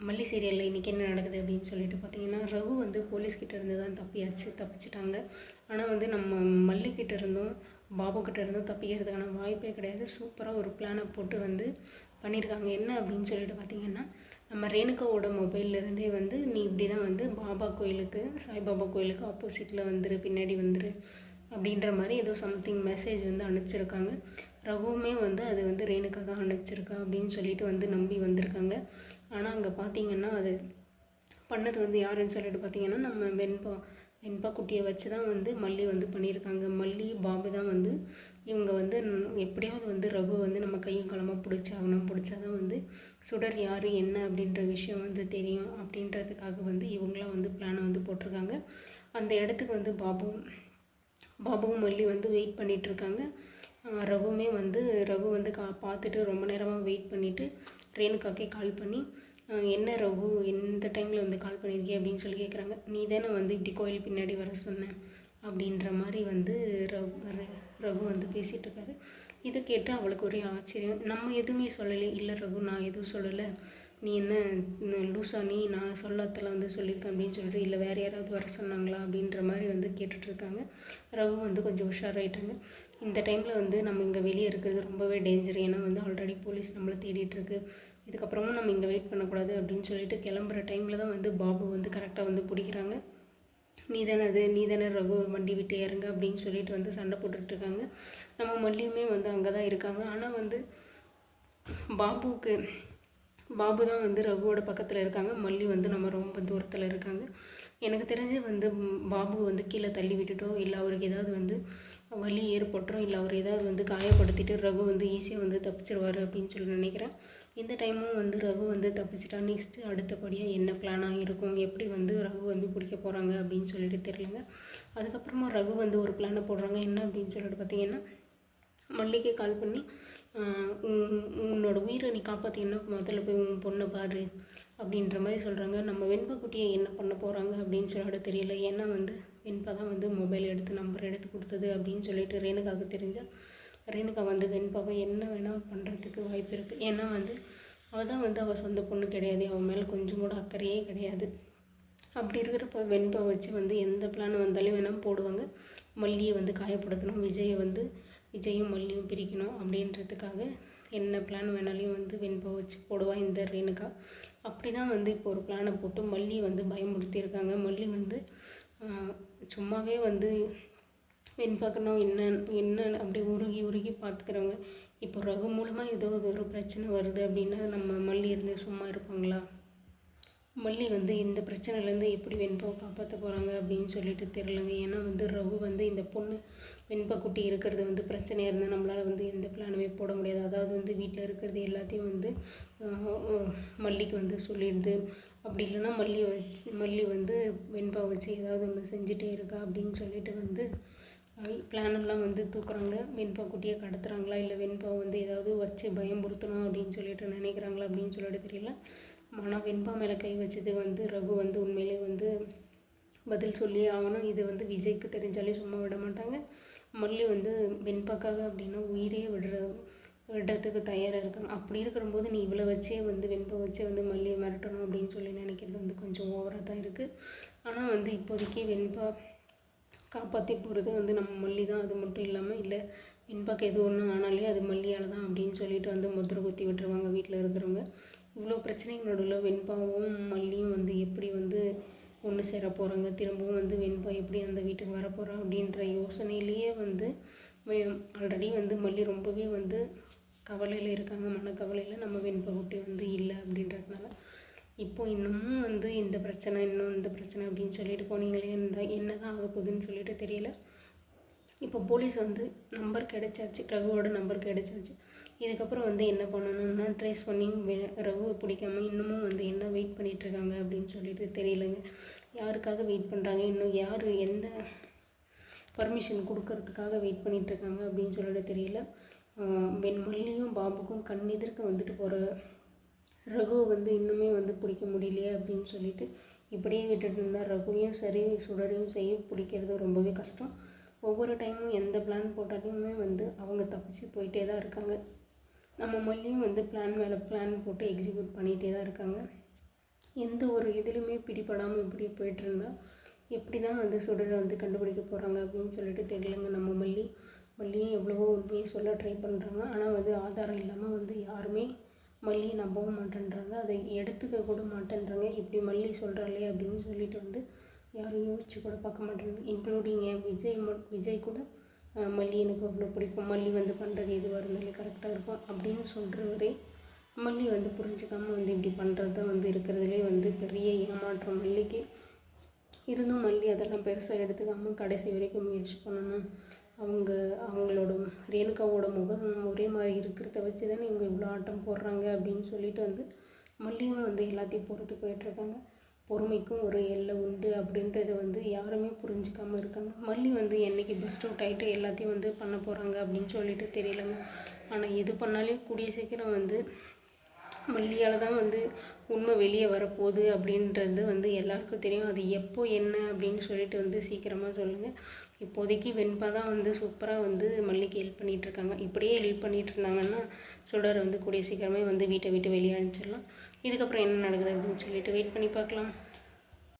மல்லி சீரியலில் இன்றைக்கி என்ன நடக்குது அப்படின்னு சொல்லிட்டு பார்த்தீங்கன்னா, ரகு வந்து போலீஸ்கிட்ட இருந்து தான் தப்பிச்சிட்டாங்க. ஆனால் வந்து நம்ம மல்லிக்கிட்ட இருந்தும் பாபுக்கிட்ட இருந்தும் தப்பிக்கிறதுக்கான வாய்ப்பே கிடையாது. சூப்பராக ஒரு பிளானை போட்டு வந்து பண்ணியிருக்காங்க. என்ன அப்படின்னு சொல்லிட்டு பார்த்தீங்கன்னா, நம்ம ரேணுகாவோட மொபைல்லேருந்தே வந்து நீ இப்படி தான் வந்து சாய்பாபா கோயிலுக்கு ஆப்போசிட்டில் வந்துரு, பின்னாடி வந்துரு அப்படின்ற மாதிரி ஏதோ சம்திங் மெசேஜ் வந்து அனுப்பிச்சிருக்காங்க. ரகுவுமே வந்து அது வந்து ரேணுகா தான் அனுப்பிச்சிருக்கா அப்படின்னு சொல்லிட்டு வந்து நம்பி வந்திருக்காங்க. ஆனால் அங்கே பார்த்தீங்கன்னா அது பண்ணது வந்து யாருன்னு சொல்லிட்டு பார்த்தீங்கன்னா, நம்ம வெண்பா குட்டியை வச்சு தான் வந்து மல்லி வந்து பண்ணியிருக்காங்க. மல்லி பாபு தான் வந்து இவங்க வந்து எப்படியாவது வந்து ரகு வந்து நம்ம கையும் களமாக பிடிச்சா தான் வந்து சுடர் யார் என்ன அப்படின்ற விஷயம் வந்து தெரியும் அப்படின்றதுக்காக வந்து இவங்களாம் வந்து பிளானை வந்து போட்டிருக்காங்க. அந்த இடத்துக்கு வந்து பாபுவும் மல்லி வந்து வெயிட் பண்ணிகிட்ருக்காங்க. ரகு வந்து பார்த்துட்டு ரொம்ப நேரமாக வெயிட் பண்ணிவிட்டு ரேணுகாக்கே கால் பண்ணி, என்ன ரகு எந்த டைமில் வந்து கால் பண்ணியிருக்கே அப்படின்னு சொல்லி கேட்குறாங்க. நீ தானே வந்து இப்படி கோயில் பின்னாடி வர சொன்னேன் அப்படின்ற மாதிரி வந்து ரகு வந்து பேசிகிட்ருக்காரு. இதை கேட்டு அவளுக்கு ஒரே ஆச்சரியம். நம்ம எதுவுமே சொல்லலை. இல்லை ரகு, நான் எதுவும் சொல்லலை, நீ என்ன லூசா, நான் சொல்லாத்தில் வந்து சொல்லியிருக்கேன் அப்படின்னு சொல்லிட்டு, இல்லை வேறு யாராவது வர சொன்னாங்களா அப்படின்ற மாதிரி வந்து கேட்டுட்ருக்காங்க. ரகு வந்து கொஞ்சம் உஷாராயிட்டாங்க. இந்த டைமில் வந்து நம்ம இங்கே வெளியே இருக்கிறது ரொம்பவே டேஞ்சர். ஏன்னா வந்து ஆல்ரெடி போலீஸ் நம்மளை தேடிட்டுருக்கு. இதுக்கப்புறமும் நம்ம இங்கே வெயிட் பண்ணக்கூடாது அப்படின்னு சொல்லிட்டு கிளம்புற டைமில் தான் வந்து பாபு வந்து கரெக்டாக வந்து பிடிக்கிறாங்க. நீ தானே ரகு, வண்டி விட்டு இறங்க அப்படின்னு சொல்லிட்டு வந்து சண்டை போட்டுட்ருக்காங்க. நம்ம மல்லியுமே வந்து அங்கே தான் இருக்காங்க. ஆனால் வந்து பாபு தான் வந்து ரகுவோட பக்கத்தில் இருக்காங்க. மல்லி வந்து நம்ம ரொம்ப தூரத்தில் இருக்காங்க. எனக்கு தெரிஞ்சு வந்து பாபு வந்து கீழே தள்ளி விட்டுட்டோ, இல்லை அவருக்கு ஏதாவது வந்து வலி ஏற்பட்டுரும், இல்லை அவர் ஏதாவது வந்து காயப்படுத்திட்டு ரகு வந்து ஈஸியாக வந்து தப்பிச்சிருவார் அப்படின்னு சொல்லி நினைக்கிறேன். இந்த டைமும் வந்து ரகு வந்து தப்பிச்சிட்டா நெக்ஸ்ட்டு அடுத்தபடியாக என்ன பிளானாக இருக்கும், எப்படி வந்து ரகு வந்து பிடிக்க போகிறாங்க அப்படின்னு சொல்லிட்டு தெரியலங்க. அதுக்கப்புறமா ரகு வந்து ஒரு பிளானை போடுறாங்க. என்ன அப்படின்னு சொல்லிட்டு பார்த்தீங்கன்னா, மல்லிகை கால் பண்ணி, உன்னோட உயிரை நீ காப்பாற்றிங்கன்னா முதல்ல போய் உன் பொண்ணை பாரு அப்படின்ற மாதிரி சொல்கிறாங்க. நம்ம வெண்பா குட்டியை என்ன பண்ண போகிறாங்க அப்படின்னு சொல்லிட்டு தெரியல. ஏன்னா வந்து வெண்பா தான் வந்து மொபைல் நம்பர் எடுத்து கொடுத்தது அப்படின்னு சொல்லிட்டு ரேணுகாவுக்கு தெரிஞ்சால் ரேணுகா வந்து வெண்பாவை என்ன வேணால் பண்ணுறதுக்கு வாய்ப்பு இருக்குது. ஏன்னா வந்து அவள் தான் வந்து அவள் சொந்த பொண்ணு கிடையாது, அவன் மேலே கொஞ்சம் கூட அக்கறையே கிடையாது. அப்படி இருக்கிறப்ப வெண்பா வச்சு வந்து எந்த பிளான் வந்தாலும் வேணால் போடுவாங்க. மல்லியை வந்து காயப்படுத்தணும், விஜயும் மல்லியும் பிரிக்கணும் அப்படின்றதுக்காக என்ன பிளான் வேணாலையும் வந்து வெண்பா வச்சு போடுவாள் இந்த ரேணுகா. அப்படி தான் வந்து இப்போ ஒரு பிளானை போட்டு மல்லி வந்து பயமுறுத்தியிருக்காங்க. மல்லி வந்து சும்மாவே வந்து வெண்பாக்கணும் என்ன அப்படி உருகி பார்த்துக்கிறவங்க. இப்போ ரகு மூலமாக ஏதோ ஒரு பிரச்சனை வருது அப்படின்னா நம்ம மல்லி இருந்து சும்மா இருப்பாங்களா? மல்லி வந்து இந்த பிரச்சனையிலேருந்து எப்படி வெண்பாவை காப்பாற்ற போகிறாங்க அப்படின்னு சொல்லிட்டு தெரிலங்க. ஏன்னா வந்து ரகு வந்து இந்த பொண்ணு வெண்பா குட்டி இருக்கிறது வந்து பிரச்சனையாக இருந்தால் நம்மளால் வந்து எந்த பிளானுமே போட முடியாது. அதாவது வந்து வீட்டில் இருக்கிறது எல்லாத்தையும் வந்து மல்லிக்கு வந்து சொல்லிடுது. அப்படி இல்லைன்னா மல்லி வந்து வெண்பா வச்சு ஏதாவது ஒன்று செஞ்சுட்டே இருக்கா அப்படின்னு சொல்லிட்டு வந்து பிளானெல்லாம் வந்து தூக்குறாங்க. வெண்பா குட்டியை கடத்துறாங்களா, இல்லை வெண்பாவை வந்து ஏதாவது வச்சு பயமுறுத்தணும் அப்படின்னு சொல்லிட்டு நினைக்கிறாங்களா அப்படின்னு சொல்லிட்டு தெரியல. ஆனால் வெண்பா மேலே கை வச்சது வந்து ரகு வந்து உண்மையிலே வந்து பதில் சொல்லி ஆகணும். இது வந்து விஜய்க்கு தெரிஞ்சாலே சும்மா விட மாட்டாங்க. மல்லி வந்து வெண்பாக்காக அப்படின்னா உயிரே விடுறதுக்கு தயாராக இருக்காங்க. அப்படி இருக்கிறபோது நீ இவ்வளோ வச்சே வந்து வெண்பா வச்சே வந்து மல்லியை மிரட்டணும் அப்படின்னு சொல்லி நினைக்கிறது வந்து கொஞ்சம் ஓவராக தான் இருக்குது. ஆனால் வந்து இப்போதைக்கு வெண்பா காப்பாற்றி போகிறது வந்து நம்ம மல்லி தான். அது மட்டும் இல்லாமல் இல்லை வெண்பாக்கு எது ஒன்று ஆனாலே அது மல்லியால் தான் அப்படின்னு சொல்லிட்டு வந்து முத்திரை குத்தி விட்டுருவாங்க வீட்டில் இருக்கிறவங்க. இவ்வளோ பிரச்சனைகள் நடுவில் வெண்பாவும் மல்லியும் வந்து எப்படி வந்து ஒன்று சேர போகிறாங்க, திரும்பவும் வந்து வெண்பா எப்படி அந்த வீட்டுக்கு வரப்போகிறா அப்படின்ற யோசனையிலேயே வந்து ஆல்ரெடி வந்து மல்லி ரொம்பவே வந்து கவலையில் இருக்காங்க. மனக்கவலையில் நம்ம வெண்பா குட்டி வந்து இல்லை அப்படின்றதுனால இப்போ இன்னமும் வந்து இந்த பிரச்சனை அப்படின்னு சொல்லிட்டு போனீங்களே என்ன தான் ஆக போகுதுன்னு சொல்லிட்டு தெரியல. இப்போ போலீஸ் வந்து நம்பர் கிடைச்சாச்சு, ரகுவோட நம்பர் கிடைச்சாச்சு. இதுக்கப்புறம் வந்து என்ன பண்ணணும்னா ட்ரேஸ் பண்ணி ரகுவை பிடிக்காம இன்னமும் வந்து என்ன வெயிட் பண்ணிகிட்ருக்காங்க அப்படின்னு சொல்லிட்டு தெரியலைங்க. யாருக்காக வெயிட் பண்ணுறாங்க, இன்னும் யார் எந்த பர்மிஷன் கொடுக்கறதுக்காக வெயிட் பண்ணிகிட்ருக்காங்க அப்படின்னு சொல்லிட்டு தெரியல. மல்லியும் பாபுக்கும் கண் எதிர்க்க வந்துட்டு போகிற ரகுவை வந்து இன்னுமே வந்து பிடிக்க முடியலையே அப்படின்னு சொல்லிட்டு இப்படியே விட்டுட்டு இருந்தால் ரகுவையும் சரி சுடரையும் பிடிக்கிறது ரொம்பவே கஷ்டம். ஒவ்வொரு டைமும் எந்த பிளான் போட்டாலுமே வந்து அவங்க தப்பிச்சு போயிட்டே தான் இருக்காங்க. நம்ம மல்லியும் வந்து பிளான் மேலே பிளான் போட்டு எக்ஸிக்யூட் பண்ணிகிட்டே தான் இருக்காங்க. எந்த ஒரு இதுலையுமே பிடிபடாமல் இப்படியே போயிட்டுருந்தா எப்படி தான் வந்து சுடரை வந்து கண்டுபிடிக்க போகிறாங்க அப்படின்னு சொல்லிட்டு தெரியலங்க. நம்ம மல்லியும் எவ்வளவோ உண்மையை சொல்ல ட்ரை பண்ணுறாங்க. ஆனால் வந்து ஆதாரம் இல்லாமல் வந்து யாருமே மல்லியை நம்பவும் மாட்டேன்றாங்க, அதை எடுத்துக்க கூட மாட்டேன்றாங்க. இப்படி மல்லி சொல்கிறாளே அப்படின்னு சொல்லிட்டு வந்து யாரும் யோசிச்சு கூட பார்க்க மாட்டேங்க. இன்க்ளூடிங் என் விஜய் கூட மல்லி எனக்கு அவ்வளோ பிடிக்கும், மல்லி வந்து பண்ணுறது எதுவாக இருந்தாலும் கரெக்டாக இருக்கும் அப்படின்னு சொல்கிறவரே மல்லி வந்து புரிஞ்சுக்காமல் வந்து இப்படி பண்ணுறது தான் வந்து இருக்கிறதுலே வந்து பெரிய ஏமாற்றம் மல்லிக்கு. இருந்தும் மல்லி அதெல்லாம் பெருசாக எடுத்துக்காமல் கடைசி வரைக்கும் முயற்சி பண்ணணும். அவங்களோட ரேணுகாவோட முகம் ஒரே மாதிரி இருக்கிறத வச்சு தானே இவங்க இவ்வளோ ஆட்டம் போடுறாங்க அப்படின்னு சொல்லிட்டு வந்து மல்லியும் வந்து எல்லாத்தையும் பொறுத்து போயிட்டுருக்காங்க. பொறுமைக்கும் ஒரு எல்லை உண்டு அப்படின்றது வந்து யாருமே புரிஞ்சிக்காமல் இருக்காங்க. மல்லி வந்து என்றைக்கு பெஸ்ட் அவுட் ஆகிட்டு எல்லாத்தையும் வந்து பண்ண போகிறாங்க அப்படின்னு சொல்லிட்டு தெரியலைங்க. ஆனால் எது பண்ணாலும் கூடிய சீக்கிரம் வந்து மல்லியால் தான் வந்து உண்மை வெளியே வரப்போகுது அப்படின்றது வந்து எல்லாருக்கும் தெரியும். அது எப்போ என்ன அப்படின்னு சொல்லிட்டு வந்து சீக்கிரமாக சொல்லுங்கள். இப்போதைக்கு வெண்பா தான் வந்து சூப்பராக வந்து மல்லிக்கு ஹெல்ப் பண்ணிகிட்ருக்காங்க. இப்படியே ஹெல்ப் பண்ணிகிட்டு இருந்தாங்கன்னா சுடர் வந்து கூடிய சீக்கிரமே வந்து வீட்டை விட்டு வெளியே அனுப்பிச்சிடலாம். இதுக்கப்புறம் என்ன நடக்குது அப்படின்னு சொல்லிட்டு வெயிட் பண்ணி பார்க்கலாம்.